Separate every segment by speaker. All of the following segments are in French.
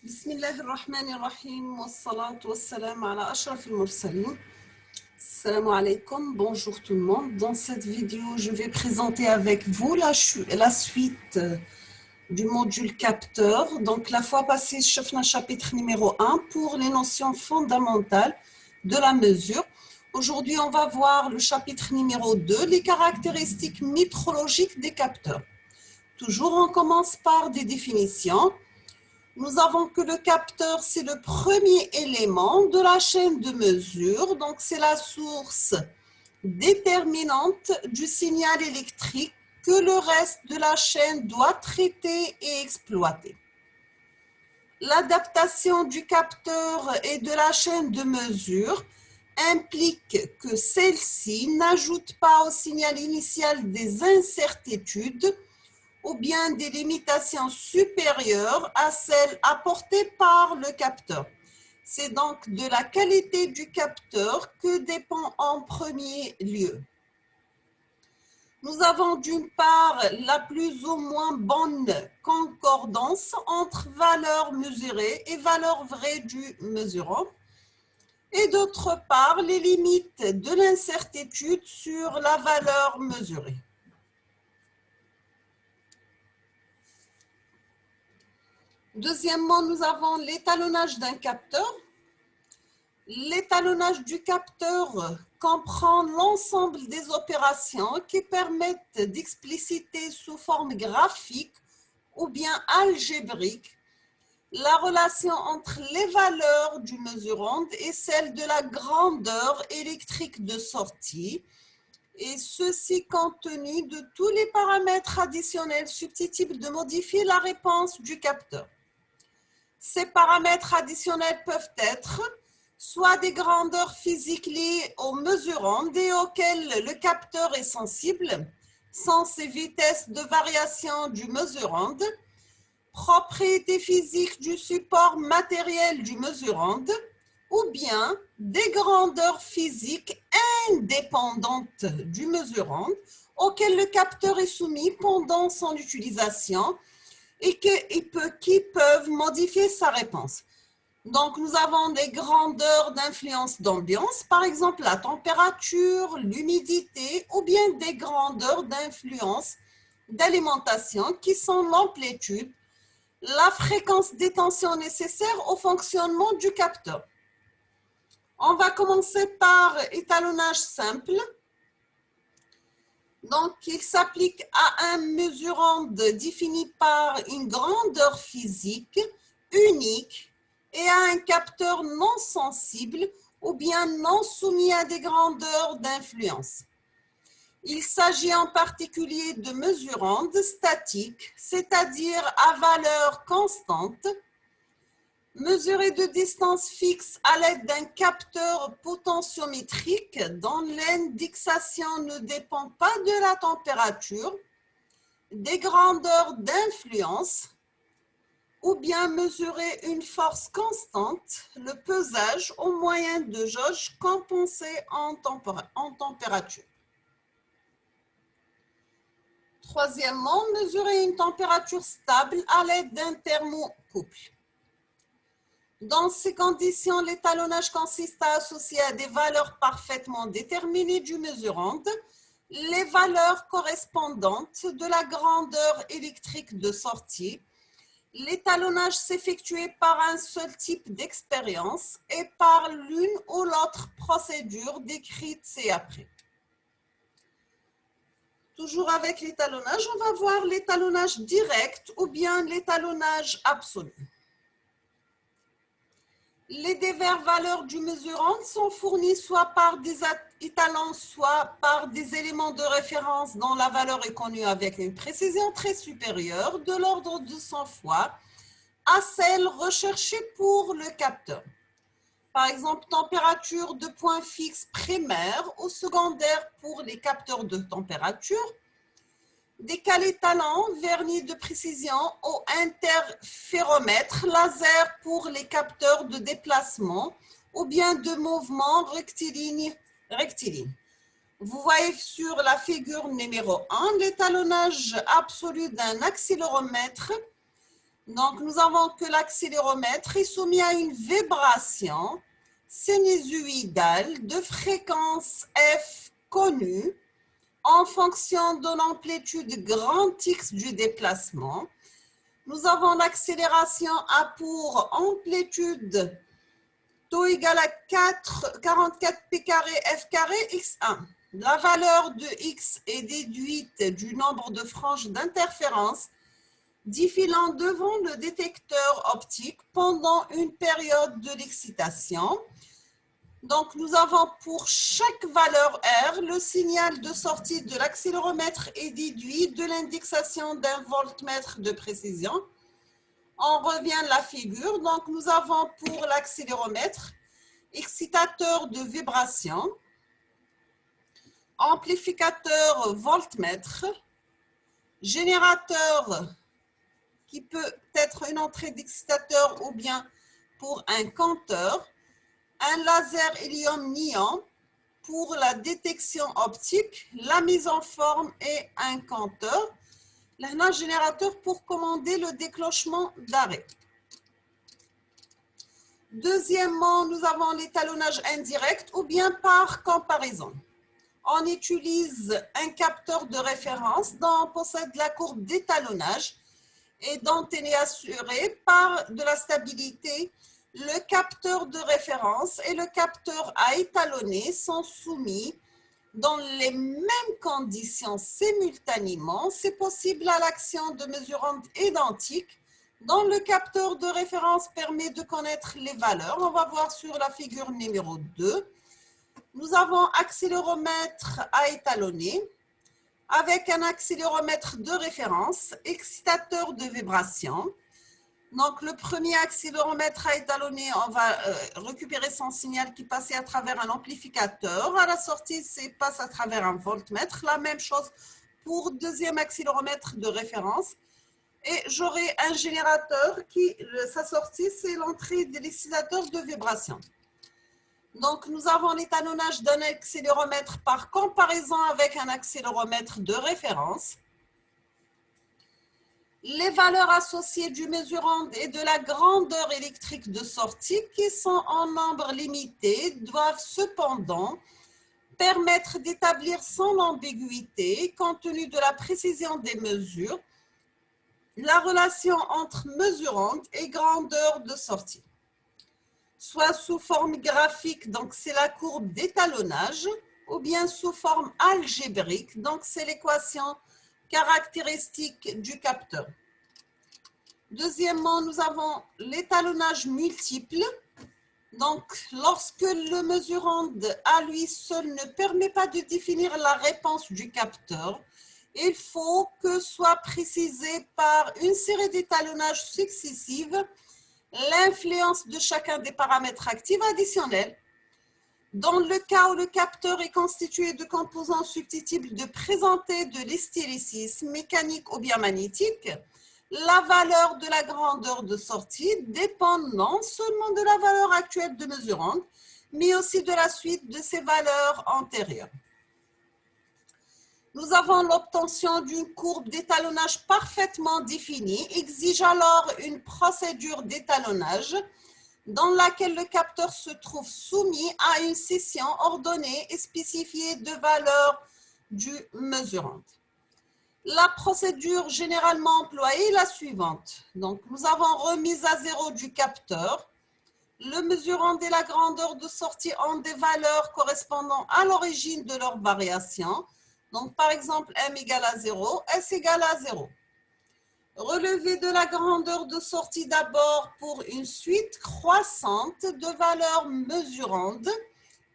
Speaker 1: بسم الله الرحمن الرحيم والصلاة والسلام على أشرف المرسلين. Salam alaikum, bonjour tout le monde. Dans cette vidéo, je vais présenter avec vous la suite du module capteur. Donc la fois passée, je fais un chapitre numéro 1 pour les notions fondamentales de la mesure. Aujourd'hui, on va voir le chapitre numéro 2, les caractéristiques métrologiques des capteurs. Toujours, on commence par des définitions. Nous avons que le capteur, c'est le premier élément de la chaîne de mesure. Donc, c'est la source déterminante du signal électrique que le reste de la chaîne doit traiter et exploiter. L'adaptation du capteur et de la chaîne de mesure implique que celle-ci n'ajoute pas au signal initial des incertitudes ou bien des limitations supérieures à celles apportées par le capteur. C'est donc de la qualité du capteur que dépend en premier lieu. Nous avons d'une part la plus ou moins bonne concordance entre valeur mesurée et valeur vraie du mesurant, et d'autre part les limites de l'incertitude sur la valeur mesurée. Deuxièmement, nous avons l'étalonnage d'un capteur. L'étalonnage du capteur comprend l'ensemble des opérations qui permettent d'expliciter sous forme graphique ou bien algébrique la relation entre les valeurs du mesurant et celle de la grandeur électrique de sortie, et ceci compte tenu de tous les paramètres additionnels susceptibles de modifier la réponse du capteur. Ces paramètres additionnels peuvent être soit des grandeurs physiques liées aux mesurandes et auxquelles le capteur est sensible, sans ces vitesses de variation du mesurande, propriétés physiques du support matériel du mesurande, ou bien des grandeurs physiques indépendantes du mesurande auxquelles le capteur est soumis pendant son utilisation et qui peuvent modifier sa réponse. Donc, nous avons des grandeurs d'influence d'ambiance, par exemple la température, l'humidité, ou bien des grandeurs d'influence d'alimentation qui sont l'amplitude, la fréquence des tensions nécessaires au fonctionnement du capteur. On va commencer par étalonnage simple. Donc, il s'applique à un mesurant défini par une grandeur physique unique et à un capteur non sensible ou bien non soumis à des grandeurs d'influence. Il s'agit en particulier de mesurandes statiques, c'est-à-dire à valeur constante, mesurées de distance fixe à l'aide d'un capteur potentiométrique dont l'indexation ne dépend pas de la température, des grandeurs d'influence, ou bien mesurer une force constante, le pesage au moyen de jauges compensées en température. Troisièmement, mesurer une température stable à l'aide d'un thermocouple. Dans ces conditions, l'étalonnage consiste à associer à des valeurs parfaitement déterminées du mesurant les valeurs correspondantes de la grandeur électrique de sortie. L'étalonnage s'effectue par un seul type d'expérience et par l'une ou l'autre procédure décrite ci-après. Toujours avec l'étalonnage, on va voir l'étalonnage direct ou bien l'étalonnage absolu. Les diverses valeurs du mesurant sont fournies soit par des étalons, soit par des éléments de référence dont la valeur est connue avec une précision très supérieure de l'ordre de 100 fois à celle recherchée pour le capteur. Par exemple, température de point fixe primaire ou secondaire pour les capteurs de température, des calés-talons, vernis de précision au interféromètre laser pour les capteurs de déplacement ou bien de mouvement rectiligne. Vous voyez sur la figure numéro 1 l'étalonnage absolu d'un accéléromètre Donc, nous avons que l'accéléromètre est soumis à une vibration sinusoïdale de fréquence F connue en fonction de l'amplitude grand X du déplacement. Nous avons l'accélération A pour amplitude taux égal à 44 p carré F carré x1. La valeur de x est déduite du nombre de franges d'interférence défilant devant le détecteur optique pendant une période de l'excitation. Donc, nous avons pour chaque valeur R, le signal de sortie de l'accéléromètre est déduit de l'indexation d'un voltmètre de précision. On revient à la figure. Donc, nous avons pour l'accéléromètre excitateur de vibration, amplificateur voltmètre, générateur qui peut être une entrée d'excitateur ou bien pour un compteur, un laser hélium-néon pour la détection optique, la mise en forme et un compteur. Un générateur pour commander le déclenchement d'arrêt. Deuxièmement, nous avons l'étalonnage indirect ou bien par comparaison. On utilise un capteur de référence dont on possède la courbe d'étalonnage et dont elle est assurée par de la stabilité. Le capteur de référence et le capteur à étalonner sont soumis dans les mêmes conditions simultanément. C'est possible à l'action de mesurantes identiques dont le capteur de référence permet de connaître les valeurs. On va voir sur la figure numéro 2. Nous avons accéléromètre à étalonner avec un accéléromètre de référence, excitateur de vibration. Donc, le premier accéléromètre à étalonner, on va récupérer son signal qui passait à travers un amplificateur. À la sortie, c'est passe à travers un voltmètre. La même chose pour deuxième accéléromètre de référence. Et j'aurai un générateur qui, sa sortie, c'est l'entrée de l'excitateur de vibration. Donc, nous avons l'étalonnage d'un accéléromètre par comparaison avec un accéléromètre de référence. Les valeurs associées du mesurant et de la grandeur électrique de sortie, qui sont en nombre limité, doivent cependant permettre d'établir sans ambiguïté, compte tenu de la précision des mesures, la relation entre mesurante et grandeur de sortie. Soit sous forme graphique, donc c'est la courbe d'étalonnage, ou bien sous forme algébrique, donc c'est l'équation caractéristique du capteur. Deuxièmement, nous avons l'étalonnage multiple. Donc, lorsque le mesurant à lui seul ne permet pas de définir la réponse du capteur, il faut que soit précisé par une série d'étalonnages successifs l'influence de chacun des paramètres actifs additionnels. Dans le cas où le capteur est constitué de composants susceptibles de présenter de l'hystérésis mécanique ou bien magnétique, la valeur de la grandeur de sortie dépend non seulement de la valeur actuelle de mesurante, mais aussi de la suite de ses valeurs antérieures. Nous avons l'obtention d'une courbe d'étalonnage parfaitement définie, exige alors une procédure d'étalonnage dans laquelle le capteur se trouve soumis à une session ordonnée et spécifiée de valeurs du mesurant. La procédure généralement employée est la suivante. Donc, nous avons remise à zéro du capteur. Le mesurant et la grandeur de sortie ont des valeurs correspondant à l'origine de leur variation. Donc, par exemple, M égale à 0, S égale à 0. Relevé de la grandeur de sortie d'abord pour une suite croissante de valeurs mesurantes,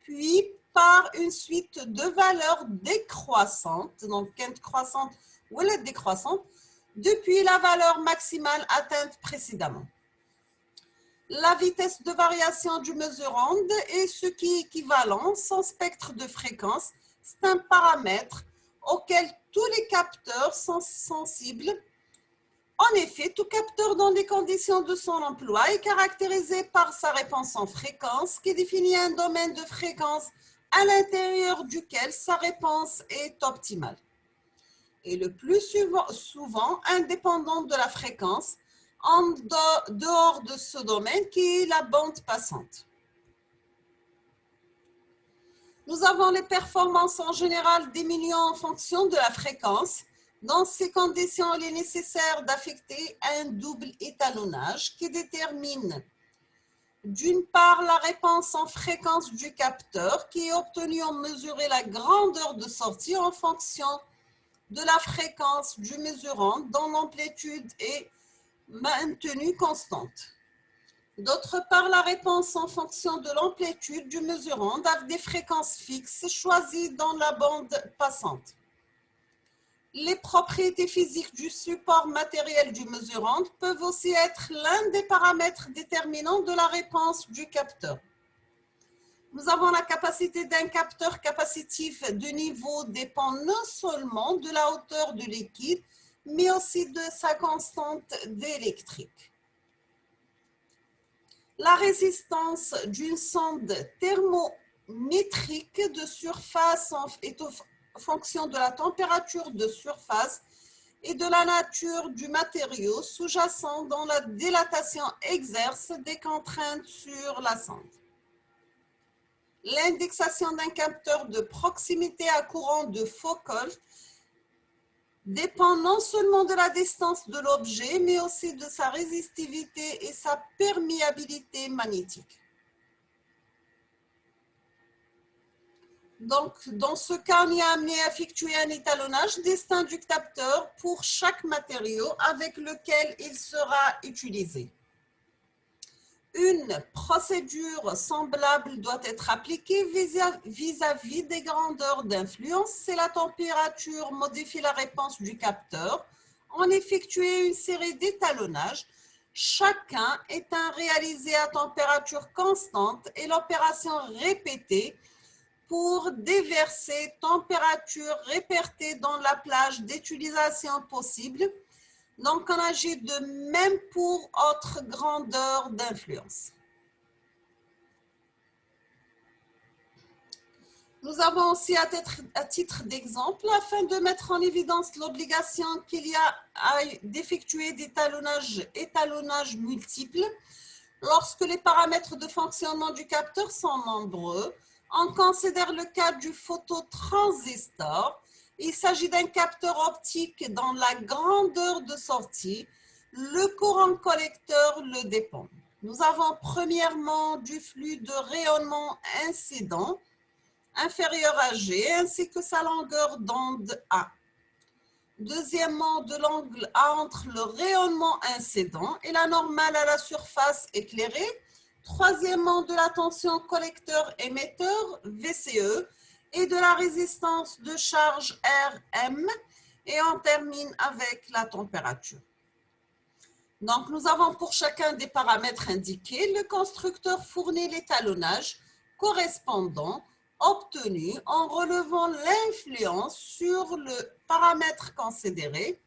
Speaker 1: puis par une suite de valeurs décroissantes, donc croissante ou décroissante, depuis la valeur maximale atteinte précédemment. La vitesse de variation du mesurant est ce qui est équivalent, son spectre de fréquence. C'est un paramètre auquel tous les capteurs sont sensibles. En effet, tout capteur dans les conditions de son emploi est caractérisé par sa réponse en fréquence qui définit un domaine de fréquence à l'intérieur duquel sa réponse est optimale. Et le plus souvent indépendante de la fréquence, en dehors de ce domaine qui est la bande passante. Nous avons les performances en général diminuant en fonction de la fréquence. Dans ces conditions, il est nécessaire d'affecter un double étalonnage qui détermine d'une part la réponse en fréquence du capteur qui est obtenue en mesurer la grandeur de sortie en fonction de la fréquence du mesurant dont l'amplitude est maintenue constante. D'autre part, la réponse en fonction de l'amplitude du mesurant avec des fréquences fixes choisies dans la bande passante. Les propriétés physiques du support matériel du mesurant peuvent aussi être l'un des paramètres déterminants de la réponse du capteur. Nous avons la capacité d'un capteur capacitif de niveau dépend non seulement de la hauteur de liquide, mais aussi de sa constante d'électrique. La résistance d'une sonde thermométrique de surface est en fonction de la température de surface et de la nature du matériau sous-jacent dont la dilatation exerce des contraintes sur la sonde. L'indexation d'un capteur de proximité à courant de Foucault dépend non seulement de la distance de l'objet, mais aussi de sa résistivité et sa perméabilité magnétique. Donc, dans ce cas, on est amené à effectuer un étalonnage distinct du capteur pour chaque matériau avec lequel il sera utilisé. Une procédure semblable doit être appliquée vis-à-vis des grandeurs d'influence. C'est la température modifie la réponse du capteur. On effectue une série d'étalonnages. Chacun étant réalisé à température constante et l'opération répétée pour déverser température répartie dans la plage d'utilisation possible. Donc, on agit de même pour autre grandeur d'influence. Nous avons aussi, à titre d'exemple, afin de mettre en évidence l'obligation qu'il y a d'effectuer des étalonnages multiples, lorsque les paramètres de fonctionnement du capteur sont nombreux, on considère le cas du phototransistor. Il s'agit d'un capteur optique dont la grandeur de sortie, le courant collecteur le dépend. Nous avons premièrement du flux de rayonnement incident inférieur à G ainsi que sa longueur d'onde A. Deuxièmement, de l'angle A entre le rayonnement incident et la normale à la surface éclairée. Troisièmement, de la tension collecteur-émetteur VCE et de la résistance de charge Rm, et on termine avec la température. Donc, nous avons pour chacun des paramètres indiqués, le constructeur fournit l'étalonnage correspondant obtenu en relevant l'influence sur le paramètre considéré.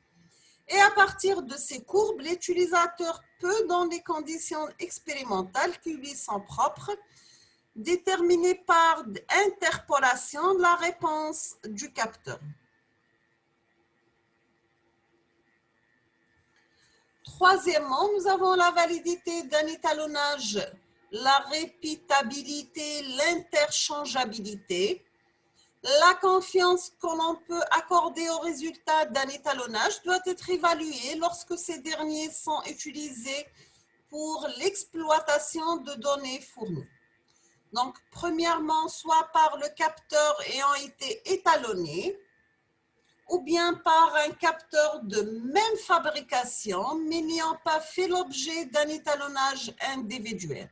Speaker 1: Et à partir de ces courbes, l'utilisateur peut, dans des conditions expérimentales qui lui sont propres, déterminer par interpolation la réponse du capteur. Troisièmement, nous avons la validité d'un étalonnage, la répétabilité, l'interchangeabilité. La confiance que l'on peut accorder au résultat d'un étalonnage doit être évaluée lorsque ces derniers sont utilisés pour l'exploitation de données fournies. Donc, premièrement, soit par le capteur ayant été étalonné, ou bien par un capteur de même fabrication, mais n'ayant pas fait l'objet d'un étalonnage individuel.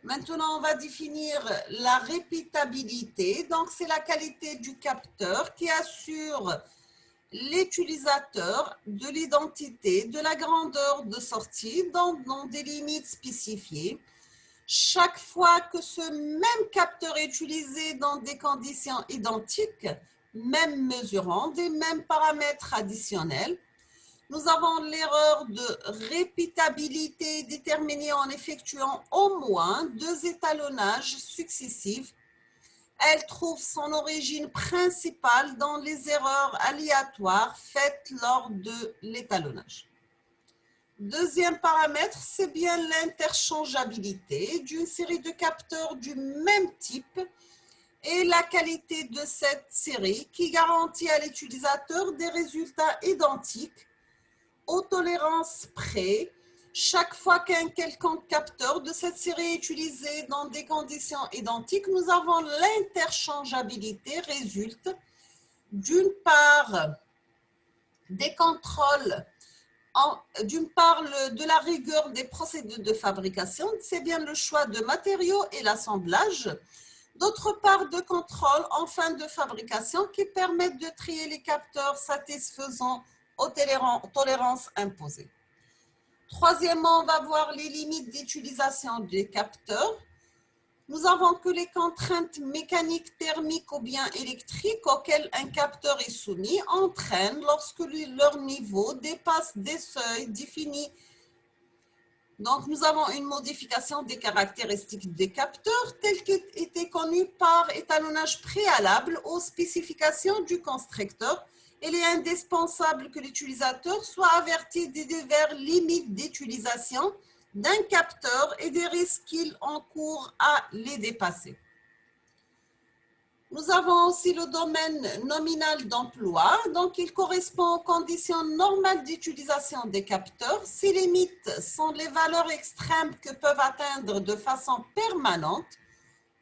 Speaker 1: Maintenant, on va définir la répétabilité. Donc, c'est la qualité du capteur qui assure l'utilisateur de l'identité, de la grandeur de sortie dans des limites spécifiées. Chaque fois que ce même capteur est utilisé dans des conditions identiques, même mesurant des mêmes paramètres additionnels, nous avons l'erreur de répétabilité déterminée en effectuant au moins 2 étalonnages successifs. elle trouve son origine principale dans les erreurs aléatoires faites lors de l'étalonnage. Deuxième paramètre, c'est bien l'interchangeabilité d'une série de capteurs du même type et la qualité de cette série qui garantit à l'utilisateur des résultats identiques aux tolérances près chaque fois qu'un quelconque capteur de cette série est utilisé dans des conditions identiques. Nous avons l'interchangeabilité résulte d'une part des contrôles d'une part de la rigueur des procédés de fabrication, c'est bien le choix de matériaux et l'assemblage. D'autre part, de contrôle en fin de fabrication qui permettent de trier les capteurs satisfaisant aux tolérances imposées. Troisièmement, on va voir les limites d'utilisation des capteurs. Nous avons que les contraintes mécaniques, thermiques ou bien électriques auxquelles un capteur est soumis entraînent, lorsque leur niveau dépasse des seuils définis. Donc, nous avons une modification des caractéristiques des capteurs telles qu'elles étaient connues par étalonnage préalable aux spécifications du constructeur. Il est indispensable que l'utilisateur soit averti des diverses limites d'utilisation d'un capteur et des risques qu'il encourt à les dépasser. Nous avons aussi le domaine nominal d'emploi, donc il correspond aux conditions normales d'utilisation des capteurs. Ces limites sont les valeurs extrêmes que peuvent atteindre de façon permanente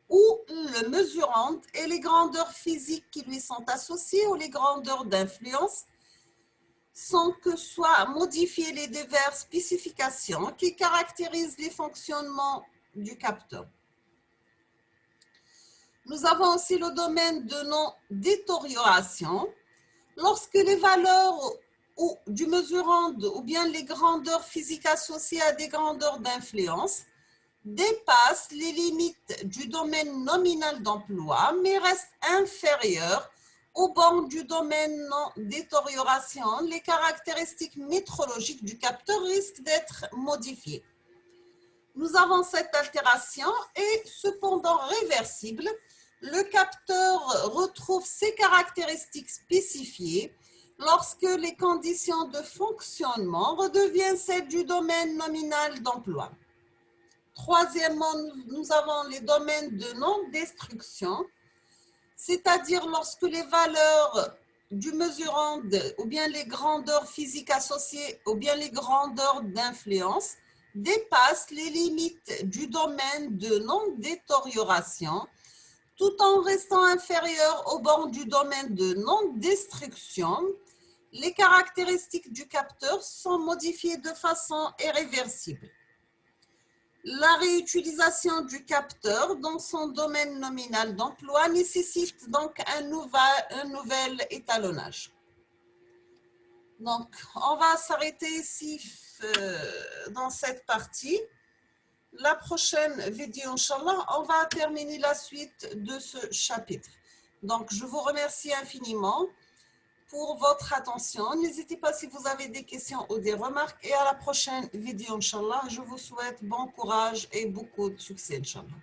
Speaker 1: ou le mesurant et les grandeurs physiques qui lui sont associées ou les grandeurs d'influence sans que soient modifiées les diverses spécifications qui caractérisent les fonctionnements du capteur. Nous avons aussi le domaine de non-détérioration. Lorsque les valeurs du mesurant ou bien les grandeurs physiques associées à des grandeurs d'influence dépassent les limites du domaine nominal d'emploi, mais restent inférieures au banc du domaine non-détérioration, les caractéristiques métrologiques du capteur risquent d'être modifiées. Nous avons cette altération et cependant réversible. Le capteur retrouve ses caractéristiques spécifiées lorsque les conditions de fonctionnement redeviennent celles du domaine nominal d'emploi. Troisièmement, nous avons les domaines de non-destruction, c'est-à-dire lorsque les valeurs du mesurant ou bien les grandeurs physiques associées ou bien les grandeurs d'influence dépassent les limites du domaine de non-détérioration tout en restant inférieurs au bord du domaine de non-destruction. Les caractéristiques du capteur sont modifiées de façon irréversible. La réutilisation du capteur dans son domaine nominal d'emploi nécessite donc un nouvel étalonnage. Donc, on va s'arrêter ici dans cette partie. La prochaine vidéo, Inch'Allah, on va terminer la suite de ce chapitre. Donc, je vous remercie infiniment pour votre attention. N'hésitez pas si vous avez des questions ou des remarques. Et à la prochaine vidéo, Inch'Allah. Je vous souhaite bon courage et beaucoup de succès, Inch'Allah.